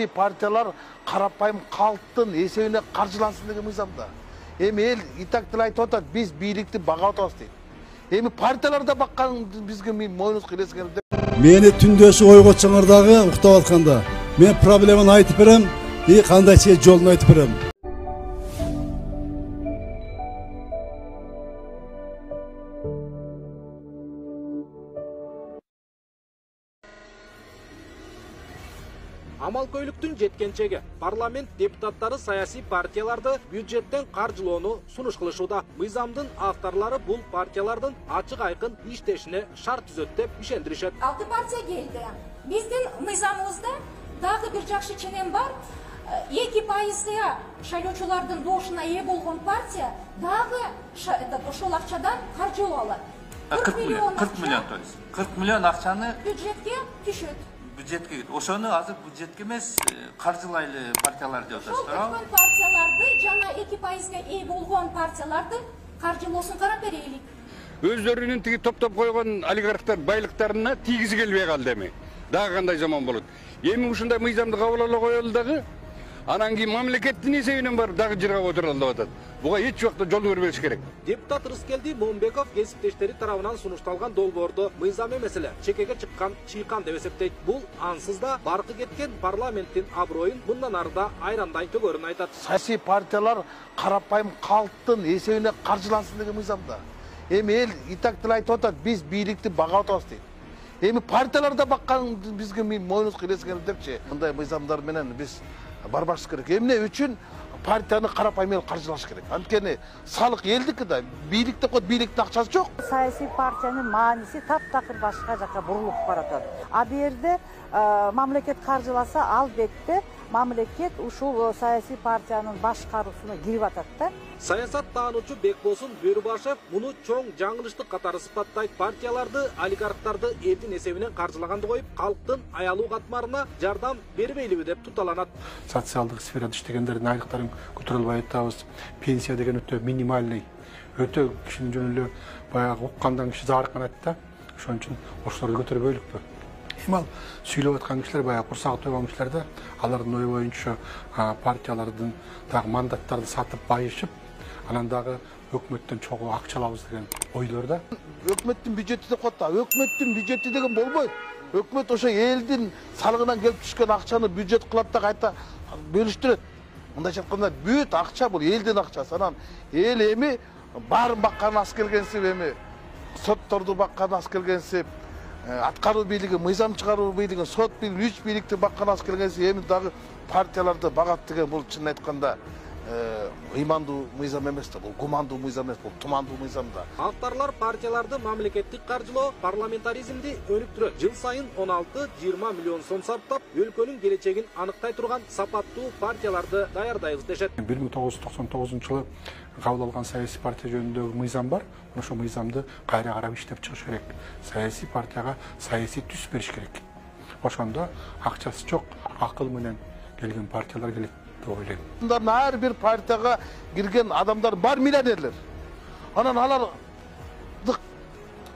Partiyalar qarapayım халықтың есебіне қаржылансын деген мыйзамда. Эми эл итак тил айтып атат, биз бийликти бага атабыз дейт. Эми партияларда баккан бизге мойнубуз кирескен деп. Мени түндөсү ойго чыңырдагы уктап атканда, мен проблеманы айтып берем, кандай жолун айтып берем. Амалкөйлүктүн жеткенчеги парламент депутаттары саясий партияларды бюджеттен каржылоону сунуш кылышууда. Мыйзамдын авторлары бул партиялардын ачык айкын иштешине шарт түзөт деп ишендиришет. 6 партия келди. Биздин мыйзамыбызда дагы бир жакшы ченем бар. 2%га шайлоочулардын доошуна ээ болгон партия дагы ошол акчадан каржылоо алат. 40 миллион, то есть 40 миллион акчаны бюджетке түшөт. Бюджетке, ошону азыр бюджетке эмес каржылайлы партиялар деп атасыздар. Ошол партияларды жана 2%га ээ болгон партияларды каржылоосун карап берели. Өздөрүнүн тиги топтоп койгон олигархтар байлыктарына тийгизи келбей калды эми. Дагы кандай заман болот. Эми ушундай мыйзамды кабыл ала коелу дагы. Анан кийин мамлекеттин эсебинен барып дагы жыргап отуралды деп атат. Буга эч убакта жол бербеш керек. Депутат Рыскелди Момбеков кесиптештери тарабынан сунушталган долбоорду мыйзам эмес эле чекеге чыйкан деп эсептейт. Бул ансыз да баркы кеткен парламенттин аброюн мындан арыда айрандай төгөрүн айтат. Саясий партиялар карапайым халктын эсебине каржылансын деген мыйзамда. Эми эл итак тил айтып атат, биз бийликти бага атабыз дейт. Эми партияларда баккан бизге мойнубуз кирескен депчи. Мындай мыйзамдар менен биз барбаш керек. Эмне үчүн партияны карапайым эл каржылаш керек. Анткени салык элдики да, бийликте код бийликтин акчасы жок. Саясий партиянын мааниси таптакыр башка жака бурулуп баратат. А бу жерде мамлекет каржыласа, албетте мамлекет ушул саясий партиянын башкаруусуна кирип атат да. Саясат таануучу Бекбосун Бөрүбашев муну чоң жаңылыштык катары сыпаттайт. Партияларды, олигархтарды элдин эсебинен каржылаганды коюп, калктын аялуу катмарына жардам бербейлиби деп туталанат. Социалдык сферада иштегендердин айлыктарын көтөрүлбөй атабыз. Пенсия деген өтө минимальный, өтө кишинин жөн эле баягы уккандан киши заарыккан да. Ошон үчүн ошолорду көтөрбөйлүкпү. Эми сүйлөп аткан кишилер баягы курсагы тойгон кишилер да, алардын ою боюнча партиялардын дагы мандаттарды сатып байышып, анан дагы өкмөттөн чогуу акча алабыз деген ойлор да. Өкмөттүн бюджети деп коет да. Өкмөттүн бюджети деген болбойт. Өкмөт ошо элдин салыгынан келип түшкөн акчаны бюджет кылат да кайта бөлүштүрөт. Мындайча айтканда бүт акча бул элдин акчасы. Анан эл эми баарын баккан аз келгенсип, эми сотторду баккан аз келгенсип, аткаруу бийлиги, мыйзам чыгаруу бийлиги, сот бийлиги, үч бийликти баккан аз келгенсип, эми дагы партияларды багат деген бул чынын айтканда ыймандуу мыйзам эмес да, бул гумандуу мыйзам эмес, бул тумандуу мыйзам да. Авторлар партияларды мамлекеттик каржылоо, парламентаризмди өнүктүрөт. Жыл сайын 16-20 миллион сом сарптап, өлкөнүн келечегин аныктай турган сапаттуу партияларды даярдайбыз дешет. 1999-жылы кабыл алган саясий партия жөнүндөгү мыйзам бар. Ошол мыйзамды кайра карап иштеп чыгыш керек. Саясий партияга саясий түс бериш керек. Ошондо акчасы жок, акыл менен келген партиялар келет. Ар бир партияга кирген адамдар бар миллионерлер. Анан алар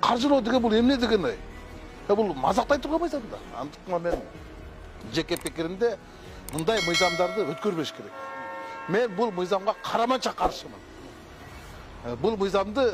каржылоо деген бул эмне деген ой? Бул мазактай турган мыйзам да. Андыктан мен жеке пикиримде мындай мыйзамдарды өткөрбөш керек. Мен бул мыйзамга караманча каршымын. Бул мыйзамды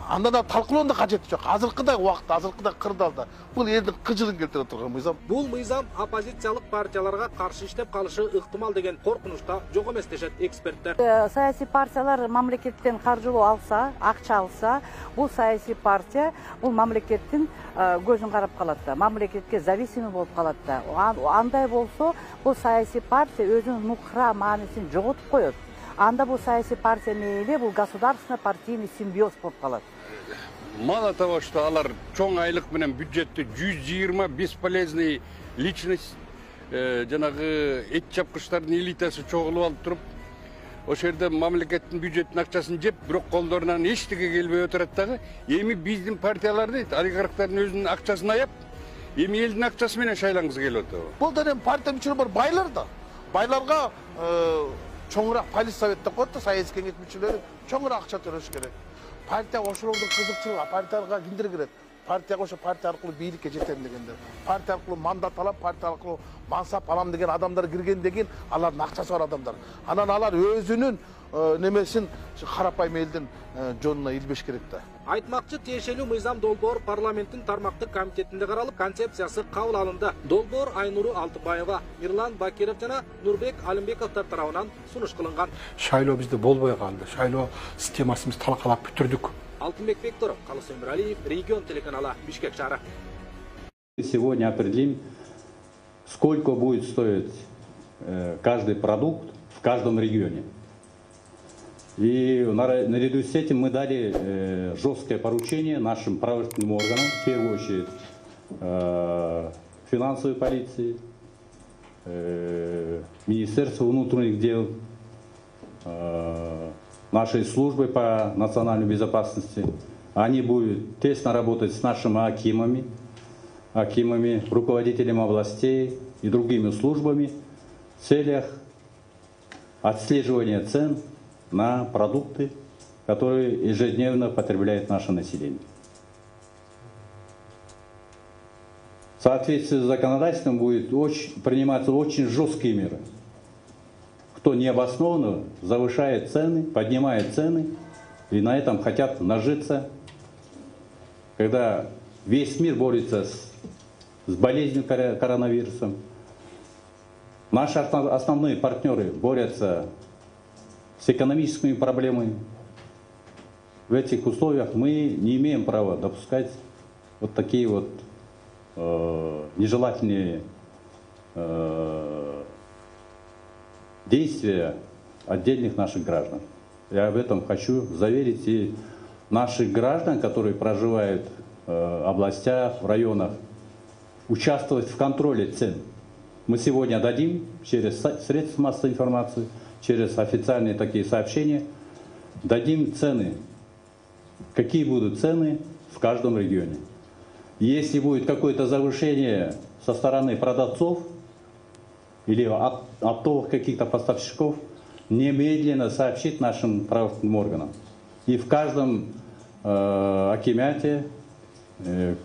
андан да талкуулоонун кажети жок. Азыркыдай убакытта, азыркыдай кырдаалда бул элдин кыжылын келтире турган мыйзам. Бул мыйзам оппозициялык партияларга каршы иштеп калышы ыктымал деген коркунучта жок эмес дешет эксперттер. Саясий партиялар мамлекеттен каржылоо алса, акча алса, бул саясий партия бул мамлекеттин көзүн карап калат да, мамлекетке зависимый болуп калат да. Андай болсо, бул саясий партия өзүнүн нукра маанисин жоготуп коет. Анда бул саясий партия мейли, бул государственно партийный симбиоз болуп калат. Мало того, что алар чоң айлык менен бюджетти 120 бесполезный личность, жанагы эт чапкычтардын элитасы чогулуп алып туруп, ошол жерде мамлекеттин бюджеттин акчасын жеп, бирок колдорунан эчтеке келбей отурат дагы. Эми биздин партияларды, олигархтардын өзүнүн акчасын аяп, эми элдин акчасы менен шайлангысы келип атат. Бул да эми партия мүчөлөрү бар байлар да. Байларга чоңураак полис совет деп коет да, саясий кеңеш мүчөлөрү чоңураак акча төлөш керек. Партия ошолордун кызыкчылыгы, партияга кимдер кирет? партияга ошо партия аркылуу бийликке жетем дегендер, партия аркылуу мандат алам, партия аркылуу мансап алам деген адамдар киргенден кийин алардын акчасы бар адамдар. Анан алар өзүнүн немесин карапайым элдин жонуна илбеш керек да. Айтмакчы, тиешелүү мыйзам долбоор парламенттин тармактык комитетинде каралып, концепциясы кабыл алынды. Долбоор Айнуру Алтыбаева, Мирлан Бакиров жана Нурбек Алимбековдор тарабынан сунуш кылынган. Шайлоо бизде болбой калды. Шайлоо системасын биз талкалап бүтүрдүк. Алтынбек Бекторов, Калыс Өмүралиев, Регион телеканалы, Бишкек шаары. Сегодня определим, сколько будет стоить каждый продукт в каждом регионе. И наряду с этим мы дали жесткое поручение нашим правоохранительным органам, в первую очередь финансовой полиции, Министерству внутренних дел, нашей службы по национальной безопасности. Они будут тесно работать с нашими акимами, руководителями областей и другими службами в целях отслеживания цен на продукты, которые ежедневно потребляет наше население. В соответствии с законодательством будет приниматься очень жесткие меры. Кто необоснованно завышает цены, поднимает цены и на этом хотят нажиться, когда весь мир борется с болезнью коронавирусом. Наши основные партнеры борются с экономическими проблемами. В этих условиях мы не имеем права допускать вот такие вот нежелательные действия отдельных наших граждан. Я об этом хочу заверить и наших граждан, которые проживают в областях, в районах, участвовать в контроле цен. Мы сегодня дадим через средства массовой информации, через официальные такие сообщения, дадим цены, какие будут цены в каждом регионе. Если будет какое-то завышение со стороны продавцов или оптовых каких-то поставщиков, немедленно сообщить нашим правоохранительным органам. И в каждом акимате, в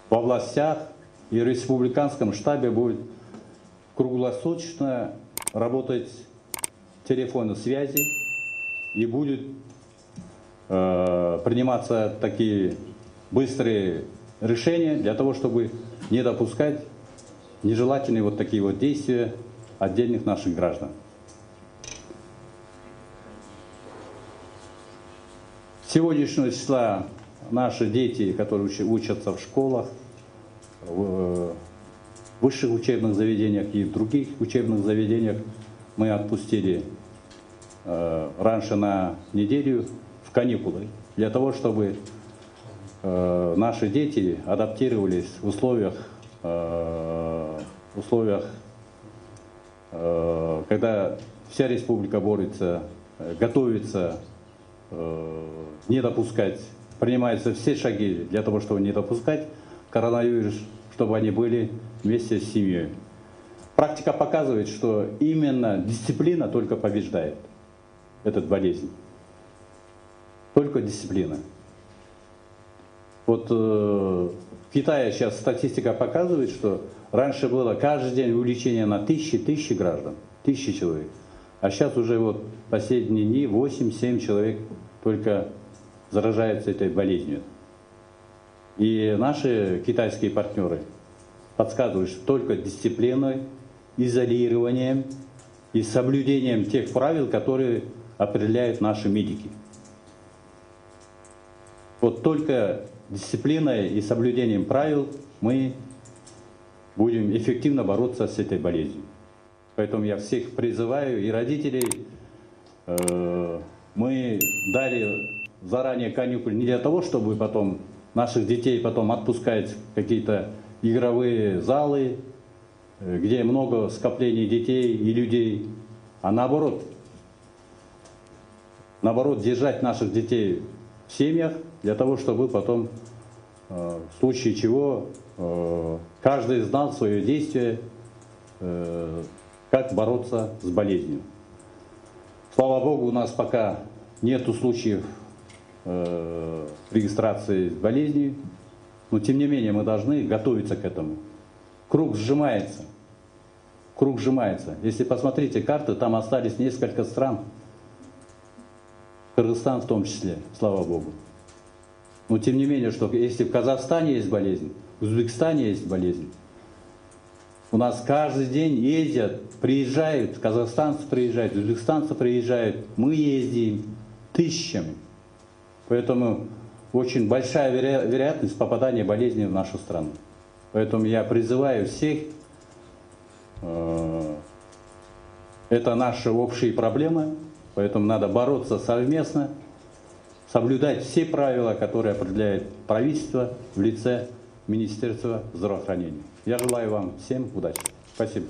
областях и республиканском штабе будет круглосуточно работать телефонной связи и будет приниматься такие быстрые решения для того, чтобы не допускать нежелательные вот такие вот действия отдельных наших граждан. С сегодняшнего числа наши дети, которые учатся в школах, в высших учебных заведениях и в других учебных заведениях, мы отпустили раньше на неделю в каникулы, для того, чтобы наши дети адаптировались в условиях, когда вся республика борется, готовится не допускать, принимаются все шаги для того, чтобы не допускать коронавирус, чтобы они были вместе с семьей. Практика показывает, что именно дисциплина только побеждает эту болезнь. Только дисциплина. Вот в Китае сейчас статистика показывает, что раньше было каждый день увеличение на тысячи граждан, 1000 человек. А сейчас уже вот последние дни 8-7 человек только заражаются этой болезнью. И наши китайские партнеры подсказывают, что только дисциплиной, изолированием и соблюдением тех правил, которые определяют наши медики. Вот только дисциплиной и соблюдением правил мы будем эффективно бороться с этой болезнью. Поэтому я всех призываю, и родителей, мы дали заранее каникулы не для того, чтобы потом наших детей потом отпускать в какие-то игровые залы, где много скоплений детей и людей, а наоборот держать наших детей в семьях, для того, чтобы потом, в случае чего, каждый знал свое действие, как бороться с болезнью. Слава Богу, у нас пока нету случаев регистрации с болезнью. Но тем не менее мы должны готовиться к этому. Круг сжимается. Круг сжимается. Если посмотрите карты, там остались несколько стран. Кыргызстан в том числе, слава Богу. Но тем не менее, что если в Казахстане есть болезнь, в Узбекистане есть болезнь, у нас каждый день ездят, приезжают, казахстанцы приезжают, узбекистанцы приезжают, мы ездим тысячами. Поэтому очень большая вероятность попадания болезни в нашу страну. Поэтому я призываю всех, это наши общие проблемы, поэтому надо бороться совместно, соблюдать все правила, которые определяет правительство в лице Министерства здравоохранения. Я желаю вам всем удачи. Спасибо.